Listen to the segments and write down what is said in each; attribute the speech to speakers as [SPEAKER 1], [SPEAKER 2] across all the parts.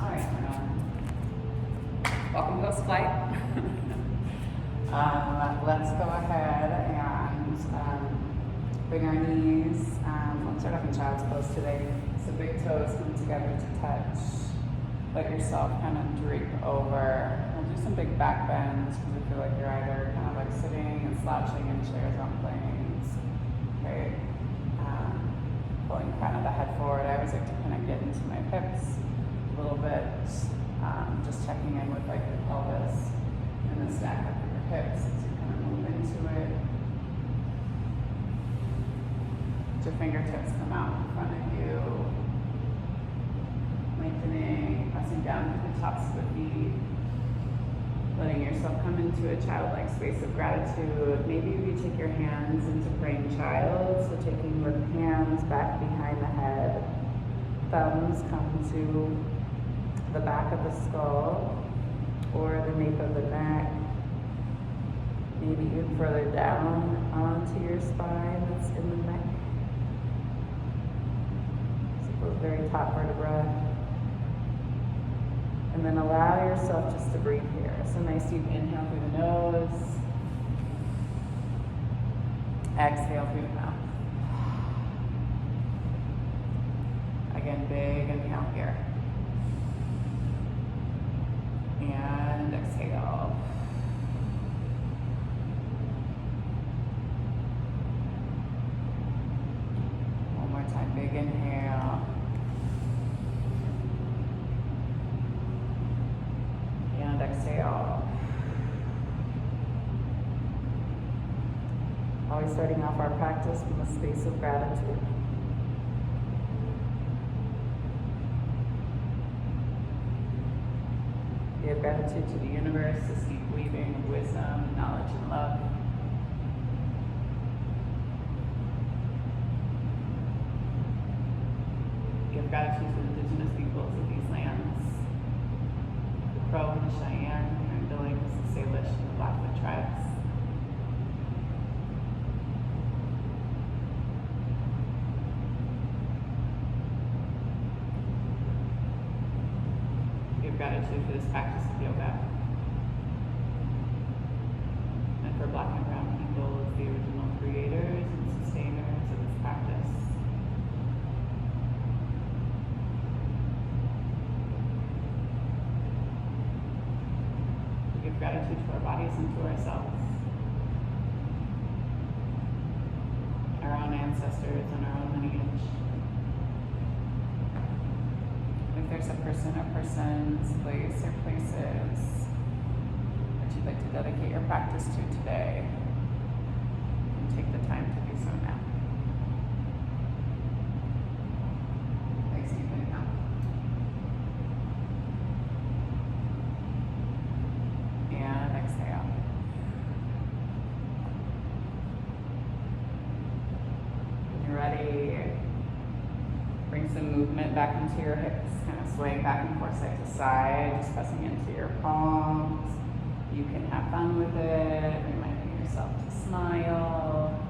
[SPEAKER 1] All right, welcome to Host Flight. Let's go ahead and bring our knees. Let's start off in child's pose today. So big toes come together to touch. Let yourself kind of drape over. We'll do some big back bends because I feel like you're either kind of like sitting and slouching in chairs on planes. Okay. Pulling kind of the head forward. I always like to kind of get into my hips a little bit. Just checking in with like the pelvis and the stack up of your hips as you kind of move into it. Let your fingertips come out in front of you. Lengthening, pressing down to the tops of the feet. Letting yourself come into a childlike space of gratitude. Maybe you take your hands into praying child, so taking your hands back behind the head. Thumbs come to the back of the skull or the nape of the neck. Maybe even further down onto your spine that's in the neck. So those very top vertebrae. And then allow yourself just to breathe here. So nice deep inhale through the nose. Exhale through the mouth. Again, big inhale here. And exhale. One more time, big inhale. And exhale. Always starting off our practice from a space of gratitude. Give gratitude to the universe, this deep weaving of wisdom, knowledge, and love. Give gratitude to the indigenous peoples of these lands. The Crow and the Cheyenne, the Karen Billings, the Salish, and the Blackfoot tribes. Give gratitude for this practice of yoga. And for Black and Brown people as the original creators and sustainers of this practice. Give gratitude to our bodies and to ourselves, our own ancestors and our own lineage. If there's a person or persons, place or places that you'd like to dedicate your practice to today, and take the time to do so now. Nice deep inhale. And exhale. When you're ready, bring some movement back into your hips, kind of swaying back and forth side to side, just pressing into your palms. You can have fun with it, reminding yourself to smile.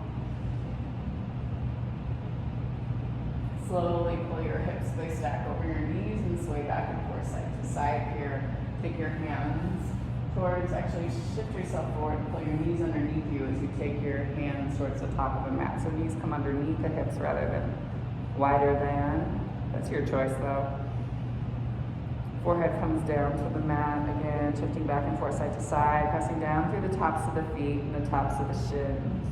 [SPEAKER 1] Slowly pull your hips, they stack over your knees and sway back and forth side to side here. Take your hands towards, actually shift yourself forward and pull your knees underneath you as you take your hands towards the top of the mat. So knees come underneath the hips rather than wider than. That's your choice though. Forehead comes down to the mat, again, shifting back and forth side to side, pressing down through the tops of the feet and the tops of the shins.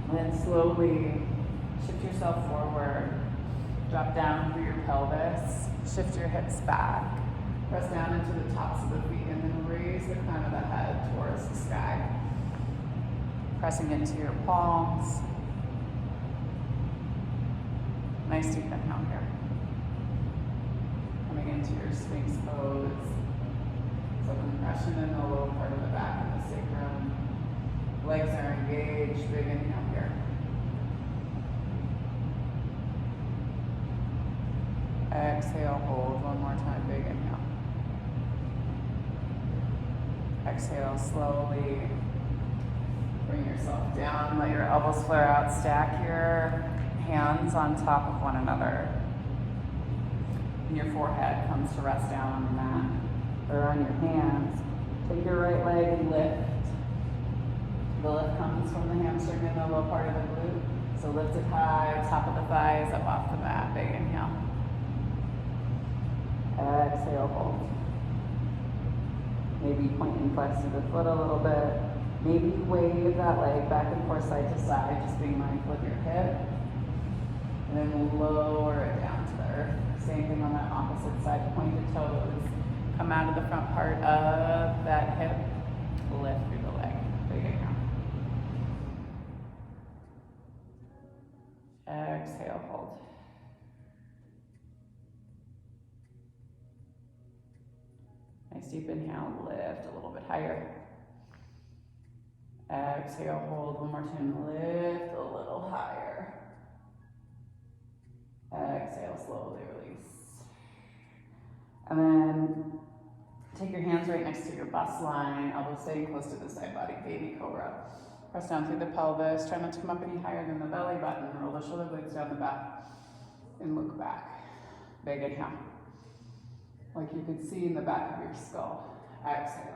[SPEAKER 1] And then slowly shift yourself forward, drop down through your pelvis, shift your hips back, press down into the tops of the feet, and then raise the crown of the head towards the sky. Pressing into your palms. Nice deep inhale here. Coming into your Sphinx pose. So compression in the low part of the back and the sacrum. Legs are engaged. Big inhale here. Exhale, hold one more time. Big inhale. Exhale slowly. Bring yourself yourself down, let your elbows flare out, stack your hands on top of one another. And your forehead comes to rest down on the mat or on your hands. Take your right leg and lift. The lift comes from the hamstring and the low part of the glute. So lift it high, top of the thighs, up off the mat. Big inhale. Exhale, hold. Maybe point and flex through the foot a little bit. Maybe wave that leg back and forth side to side, just being mindful of your hip. And then lower it down to the earth. Same thing on that opposite side, pointed toes. Come out of the front part of that hip. Lift through the leg. Big inhale. Exhale, hold. Nice deep inhale, lift a little bit higher. Exhale, hold one more time, lift a little higher. Exhale, slowly release. And then take your hands right next to your bust line, elbows staying close to the side body, baby cobra. Press down through the pelvis, try not to come up any higher than the belly button, roll the shoulder blades down the back, and look back. Big inhale. Like you could see in the back of your skull. Exhale.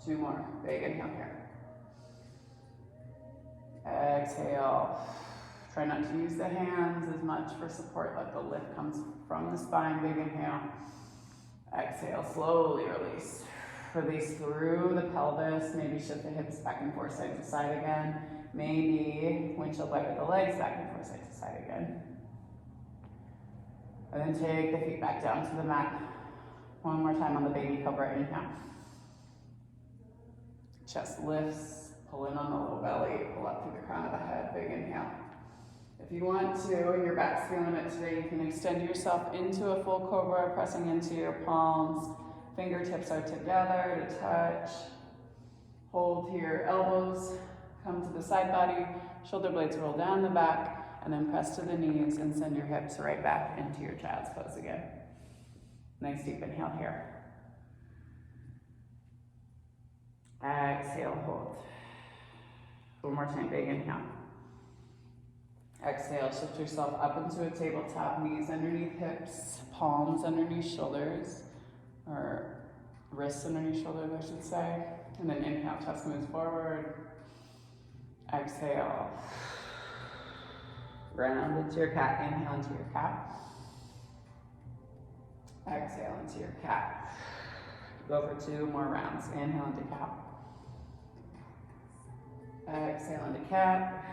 [SPEAKER 1] 2 more. Big inhale here. Exhale. Try not to use the hands as much for support. Let the lift comes from the spine. Big inhale. Exhale. Slowly release. Release through the pelvis. Maybe shift the hips back and forth side to side again. Maybe windshield wiper the legs back and forth side to side again. And then take the feet back down to the mat. One more time on the baby cobra. Inhale. Chest lifts. Pull in on the low belly. Pull up through the crown of the head. Big inhale. If you want to, and your back's feeling it today, you can extend yourself into a full cobra, pressing into your palms. Fingertips are together to touch. Hold to your elbows. Come to the side body. Shoulder blades roll down the back. And then press to the knees and send your hips right back into your child's pose again. Nice deep inhale here. Exhale, hold. One more time, big inhale. Exhale, shift yourself up into a tabletop, knees underneath hips, palms underneath shoulders, or wrists underneath shoulders, I should say. And then inhale, chest moves forward. Exhale. Round into your cat, inhale into your cat. Exhale into your cat. Go for 2 more rounds. Inhale into cat. Exhale into cat.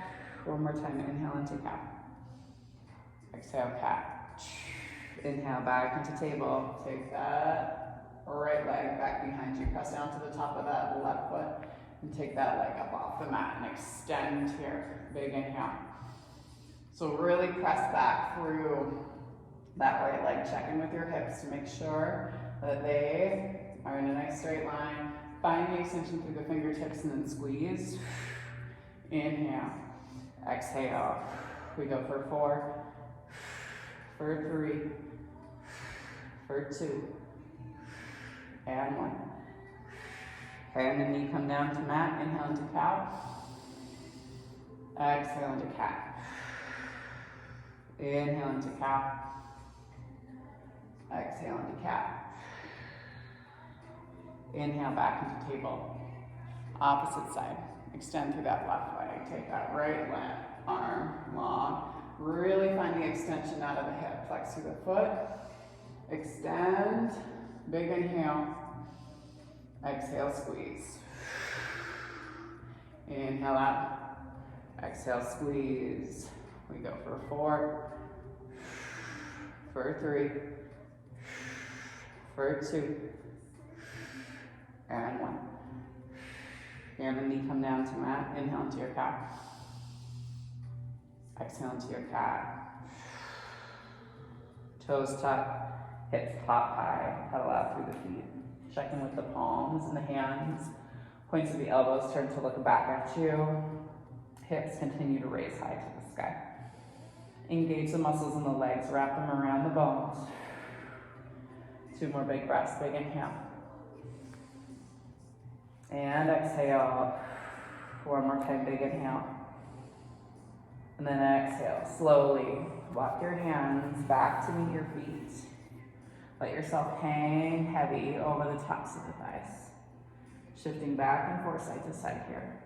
[SPEAKER 1] One more time, inhale into cat. Exhale, cat. Inhale back into table. Take that right leg back behind you. Press down to the top of that left foot and take that leg up off the mat and extend here. Big inhale. So really press back through that right leg. Check in with your hips to make sure that they are in a nice straight line. Find the extension through the fingertips and then squeeze. Inhale. Exhale. We go for 4, for 3, for 2, and 1. And the knee come down to mat. Inhale into cow. Exhale into cat. Inhale into cow. Exhale into cat. Inhale back into table. Opposite side. Extend through that left leg. Take that right leg, arm long. Really find the extension out of the hip. Flex through the foot. Extend. Big inhale. Exhale, squeeze. Inhale out. Exhale, squeeze. We go for 4, for 3, for 2, and 1. And the knee come down to mat. Inhale into your cat. Exhale into your cat. Toes tuck, hips pop high, pedal out through the feet. Check in with the palms and the hands. Points of the elbows turn to look back at you. Hips continue to raise high to the sky. Engage the muscles in the legs, wrap them around the bones. 2 more big breaths, big inhale. And exhale. One more time, big inhale. And then exhale, slowly walk your hands back to meet your feet. Let yourself hang heavy over the tops of the thighs. Shifting back and forth side to side here.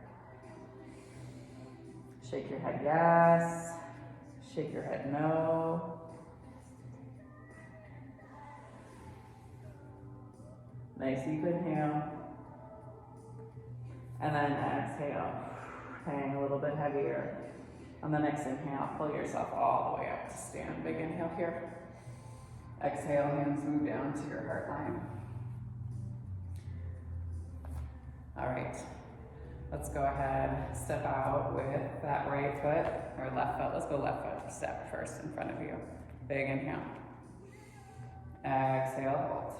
[SPEAKER 1] Shake your head yes, shake your head no. Nice deep inhale. And then exhale, hang a little bit heavier. On the next inhale, pull yourself all the way up to stand. Big inhale here. Exhale, hands move down to your heart line. All right, let's go ahead, step out with that right foot, or left foot. Let's go left foot, step first in front of you. Big inhale. Exhale, hold.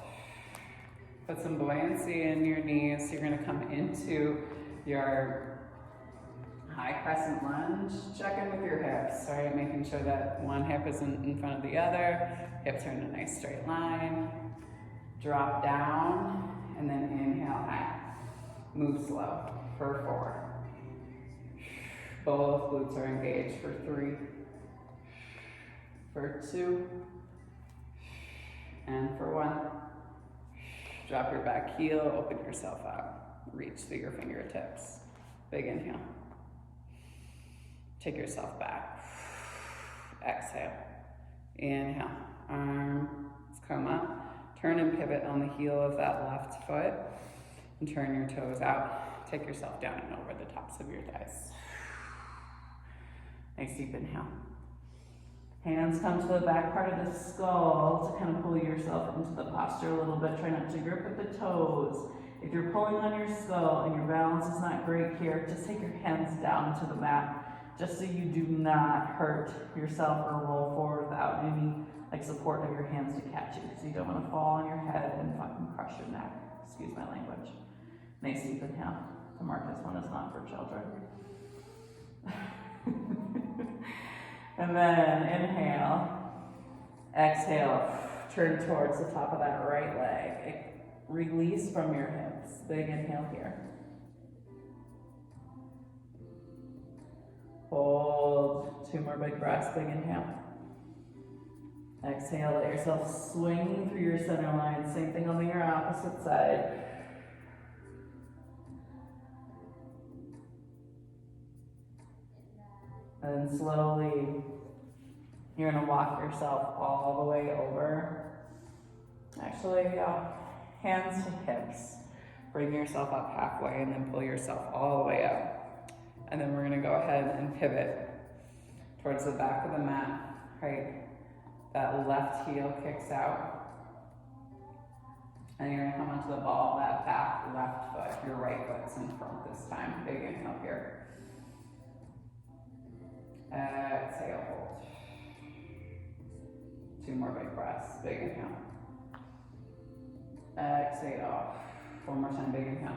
[SPEAKER 1] Put some buoyancy in your knees. You're gonna come into your high crescent lunge. Check in with your hips, right? Making sure that one hip isn't in front of the other. Hips are in a nice straight line. Drop down, and then inhale high. Move slow for 4. Both glutes are engaged for 3, for 2, and for 1. Drop your back heel, open yourself up. Reach through your fingertips. Big inhale. Take yourself back. Exhale. Inhale. Arms come up. Turn and pivot on the heel of that left foot. And turn your toes out. Take yourself down and over the tops of your thighs. Nice deep inhale. Hands come to the back part of the skull to kind of pull yourself into the posture a little bit. Try not to grip with the toes. If you're pulling on your skull and your balance is not great here, just take your hands down to the mat, just so you do not hurt yourself or roll forward without any support of your hands to catch you. So you don't want to fall on your head and fucking crush your neck. Excuse my language. Nice deep inhale. To mark this one is not for children. And then inhale, exhale, turn towards the top of that right leg. Release from your hips. Big inhale here. Hold. 2 more big breaths. Big inhale. Exhale, let yourself swing through your center line. Same thing on your opposite side. And then slowly, you're gonna walk yourself all the way over. Actually, hands to hips. Bring yourself up halfway and then pull yourself all the way up. And then we're gonna go ahead and pivot towards the back of the mat, right? That left heel kicks out. And you're gonna come onto the ball of that back left foot. Your right foot's in front this time. Big inhale here. Exhale, hold. 2 more big breaths. Big inhale. Exhale. 1 more time, big inhale.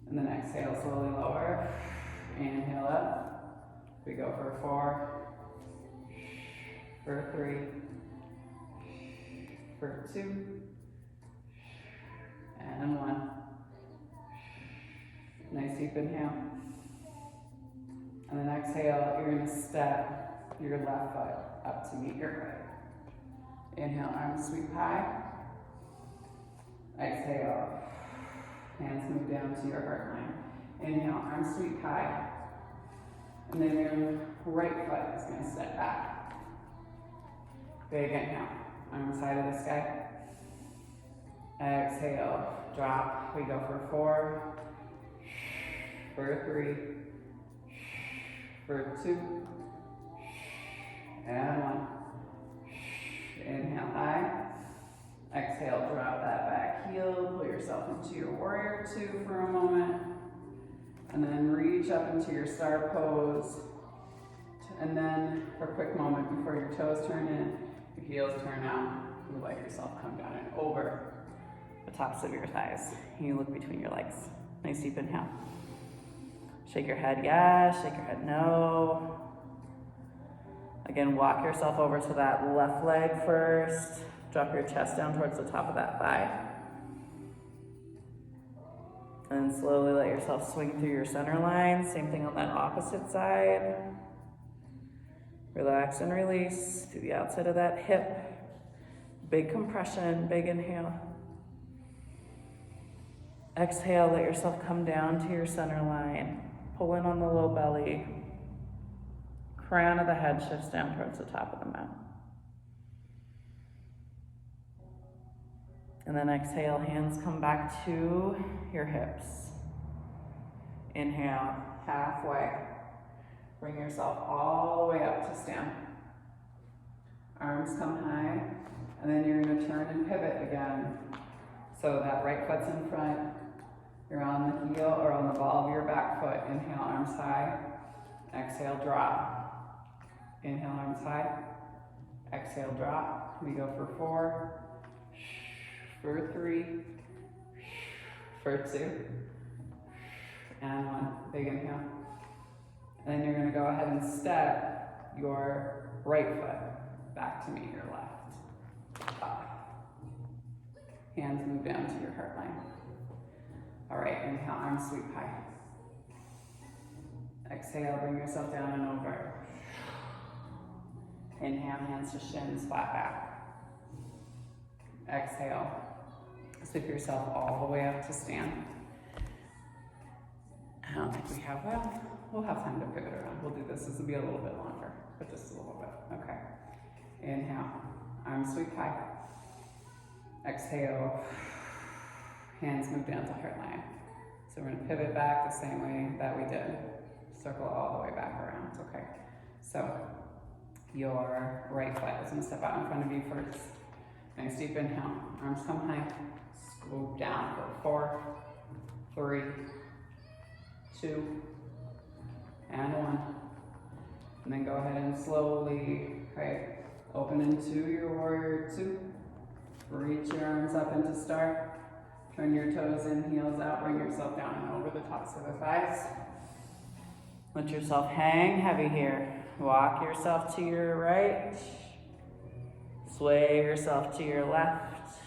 [SPEAKER 1] And then exhale, slowly lower. Inhale up. We go for 4, for 3, for 2, and 1. Nice deep inhale. And then exhale, you're gonna step your left foot up to meet your right. Inhale, arms sweep high. Exhale, hands move down to your heart line. Inhale, arms sweep high. And then your right foot is gonna step back. Big inhale, arm side of the sky. Exhale, drop. We go for 4, for 3, for 2, and 1. Inhale high. Exhale, drop that back heel. Pull yourself into your warrior 2 for a moment. And then reach up into your star pose. And then for a quick moment before your toes turn in, your heels turn out. You let yourself come down and over the tops of your thighs. You look between your legs. Nice deep inhale. Shake your head yes, shake your head no. Again, walk yourself over to that left leg first. Drop your chest down towards the top of that thigh. And then slowly let yourself swing through your center line. Same thing on that opposite side. Relax and release to the outside of that hip. Big compression, big inhale. Exhale, let yourself come down to your center line. Pull in on the low belly. Crown of the head shifts down towards the top of the mat. And then exhale, hands come back to your hips. Inhale, halfway. Bring yourself all the way up to stand. Arms come high, and then you're gonna turn and pivot again. So that right foot's in front, you're on the heel or on the ball of your back foot. Inhale, arms high. Exhale, drop. Inhale, arms high. Exhale, drop. We go for 4, for 3, for 2, and 1. Big inhale. And then you're gonna go ahead and step your right foot back to meet your left. Up. Hands move down to your heart line. All right, inhale, arms sweep high. Exhale, bring yourself down and over. Inhale, hands to shins, flat back. Exhale, sweep yourself all the way up to stand. I don't think we have, well, we'll have time to pivot around. We'll do this. This will be a little bit longer, but just a little bit. Okay. Inhale, arms sweep high. Exhale, hands move down to heart line. So we're gonna pivot back the same way that we did. Circle all the way back around, okay? So your right foot is gonna step out in front of you first. Nice deep inhale, arms come high. Scoop down for 4, 3, 2, and 1. And then go ahead and slowly, okay, open into your warrior 2. Reach your arms up into star. Turn your toes in, heels out, bring yourself down and over the tops of the thighs. Let yourself hang heavy here. Walk yourself to your right. Sway yourself to your left.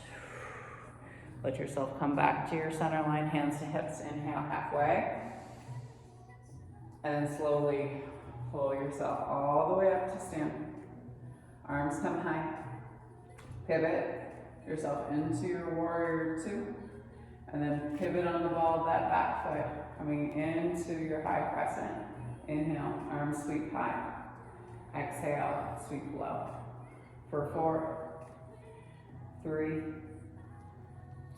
[SPEAKER 1] Let yourself come back to your center line, hands to hips, inhale halfway. And then slowly pull yourself all the way up to stand. Arms come high. Pivot yourself into your warrior 2. And then pivot on the ball of that back foot, coming into your high crescent. Inhale, arms sweep high. Exhale, sweep low. For 4, 3,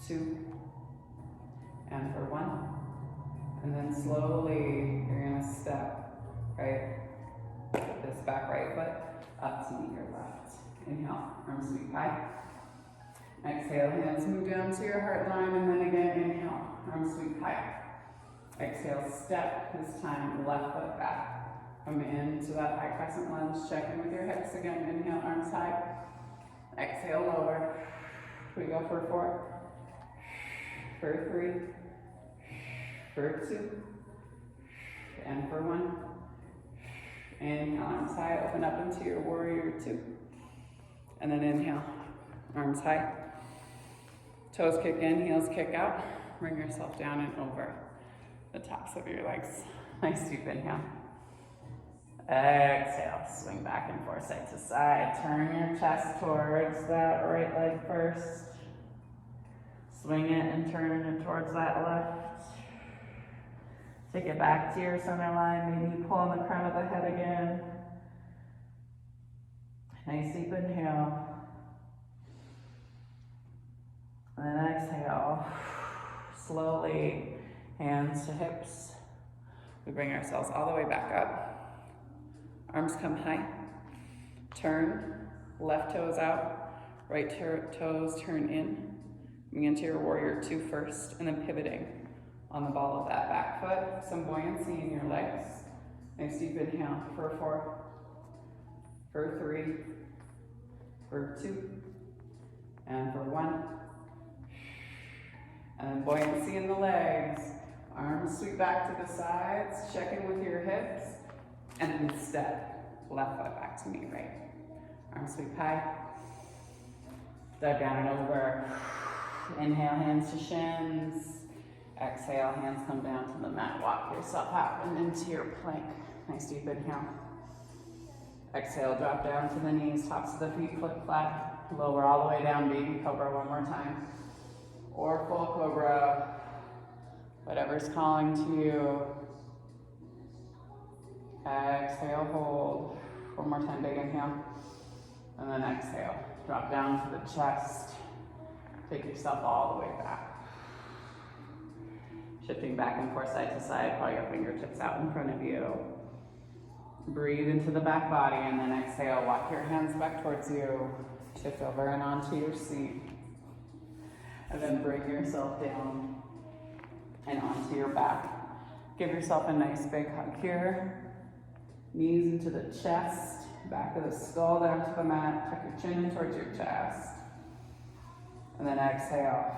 [SPEAKER 1] 2, and for 1. And then slowly, you're gonna step, right, this back right foot up to meet your left. Inhale, arms sweep high. Exhale, hands move down to your heart line, and then again, inhale, arms sweep high. Exhale, step, this time, left foot back. Come into that high crescent lunge, check in with your hips again. Inhale, arms high. Exhale, lower. We go for 4, for 3, for 2, and for 1. Inhale, arms high, open up into your warrior 2. And then inhale, arms high. Toes kick in, heels kick out. Bring yourself down and over the tops of your legs. Nice deep inhale. Exhale, swing back and forth, side to side. Turn your chest towards that right leg first. Swing it and turn it towards that left. Take it back to your center line. Maybe pull on the crown of the head again. Nice deep inhale. And then exhale. Slowly, hands to hips. We bring ourselves all the way back up. Arms come high. Turn, left toes out, right toes turn in. Coming into your warrior 2 first, and then pivoting on the ball of that back foot. Some buoyancy in your legs. Nice deep inhale for 4, for 3, for 2, and for 1. And then buoyancy in the legs. Arms sweep back to the sides. Check in with your hips. And then step. Left foot back to me, right. Arms sweep high. Dive down and over. Inhale, hands to shins. Exhale, hands come down to the mat. Walk yourself out and into your plank. Nice deep inhale. Exhale, drop down to the knees, tops of the feet flip flat. Lower all the way down, baby cobra one more time. Or full cobra, whatever's calling to you. Exhale, hold. One more time, big inhale. And then exhale, drop down to the chest. Take yourself all the way back. Shifting back and forth side to side, pull your fingertips out in front of you. Breathe into the back body and then exhale, walk your hands back towards you. Shift over and onto your seat. And then bring yourself down and onto your back. Give yourself a nice big hug here. Knees into the chest, back of the skull down to the mat. Tuck your chin in towards your chest. And then exhale.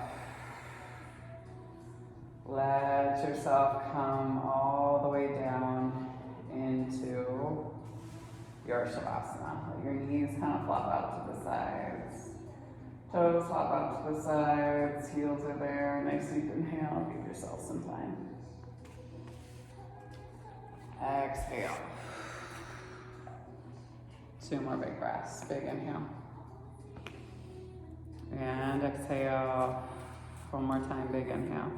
[SPEAKER 1] Let yourself come all the way down into your Shavasana. Let your knees kind of flop out to the sides. Toes flop out to the sides. Heels are there. Nice deep inhale. Give yourself some time. Exhale. 2 more big breaths. Big inhale. And exhale. 1 more time. Big inhale.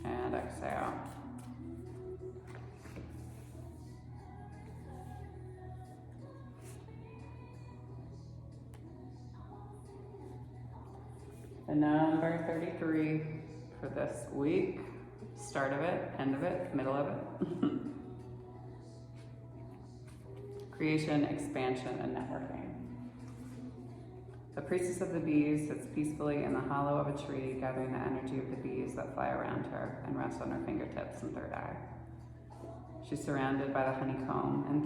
[SPEAKER 1] And exhale. And number 33 for this week. Start of it, end of it, middle of it. Creation, expansion, and networking. The priestess of the bees sits peacefully in the hollow of a tree, gathering the energy of the bees that fly around her and rest on her fingertips and third eye. She's surrounded by the honeycomb, and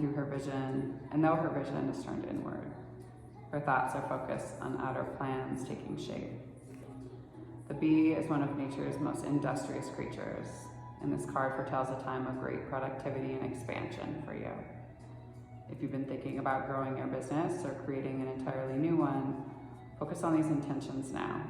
[SPEAKER 1] though her vision is turned inward, her thoughts are focused on outer plans taking shape. The bee is one of nature's most industrious creatures, and this card foretells a time of great productivity and expansion for you. If you've been thinking about growing your business or creating an entirely new one, focus on these intentions now.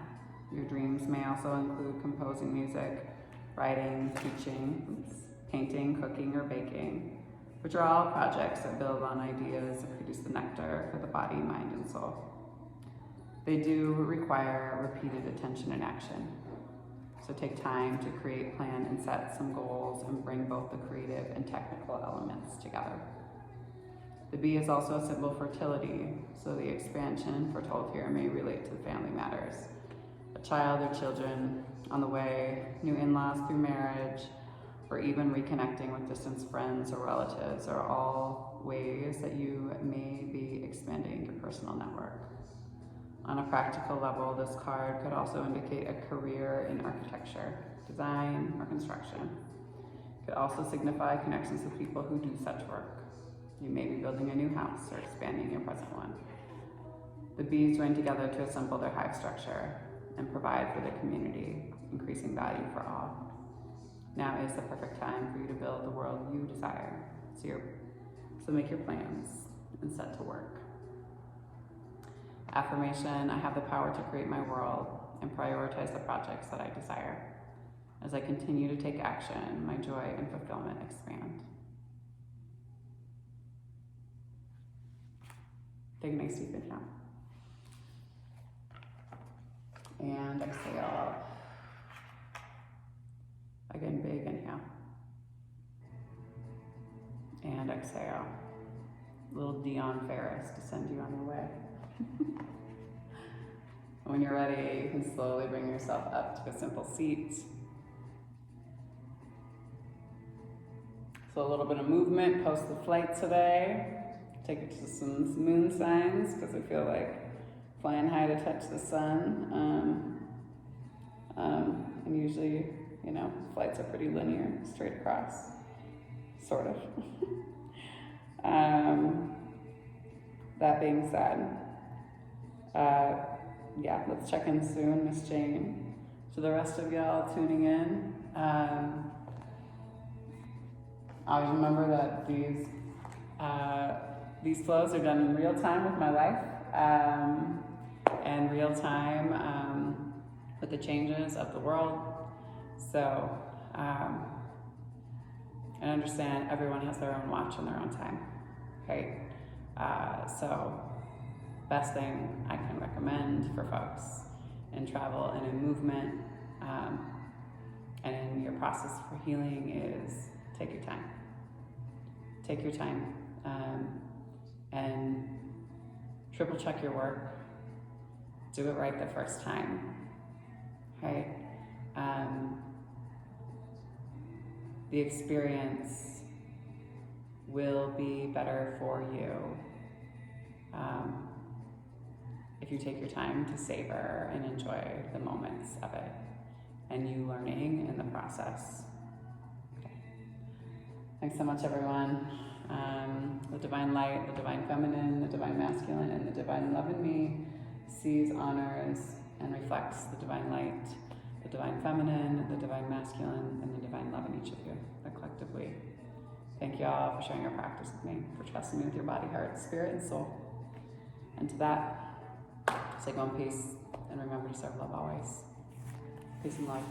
[SPEAKER 1] Your dreams may also include composing music, writing, teaching, painting, cooking, or baking, which are all projects that build on ideas that produce the nectar for the body, mind, and soul. They do require repeated attention and action. So take time to create, plan, and set some goals and bring both the creative and technical elements together. The bee is also a symbol for fertility, so the expansion foretold here may relate to family matters. A child or children on the way, new in-laws through marriage, or even reconnecting with distant friends or relatives are all ways that you may be expanding your personal network. On a practical level, this card could also indicate a career in architecture, design, or construction. It could also signify connections with people who do such work. You may be building a new house or expanding your present one. The bees join together to assemble their hive structure and provide for the community, increasing value for all. Now is the perfect time for you to build the world you desire. So make your plans and set to work. Affirmation: I have the power to create my world and prioritize the projects that I desire. As I continue to take action, my joy and fulfillment expand. Take a nice deep inhale. And exhale. Again, big inhale. And exhale. Little Dion Ferris to send you on your way. When you're ready, you can slowly bring yourself up to a simple seat. So a little bit of movement post the flight today. Take it to some moon signs because I feel like flying high to touch the sun. And usually, flights are pretty linear, straight across, sort of. That being said, let's check in soon, Miss Jane. To the rest of y'all tuning in, always remember that these flows are done in real time with my life. and real time with the changes of the world. So, and understand everyone has their own watch and their own time, right? So, best thing I can recommend for folks in travel and in movement and in your process for healing is take your time. Take your time and triple check your work. Do it right the first time, right? The experience will be better for you if you take your time to savor and enjoy the moments of it and you learning in the process. Okay. Thanks so much, everyone. The divine light, the divine feminine, the divine masculine, and the divine love in me sees, honors, and reflects the divine light, the divine feminine, the divine masculine, and the divine love in each of you, collectively. Thank you all for sharing your practice with me, for trusting me with your body, heart, spirit, and soul. And to that, say go in peace, and remember to serve love always. Peace and love.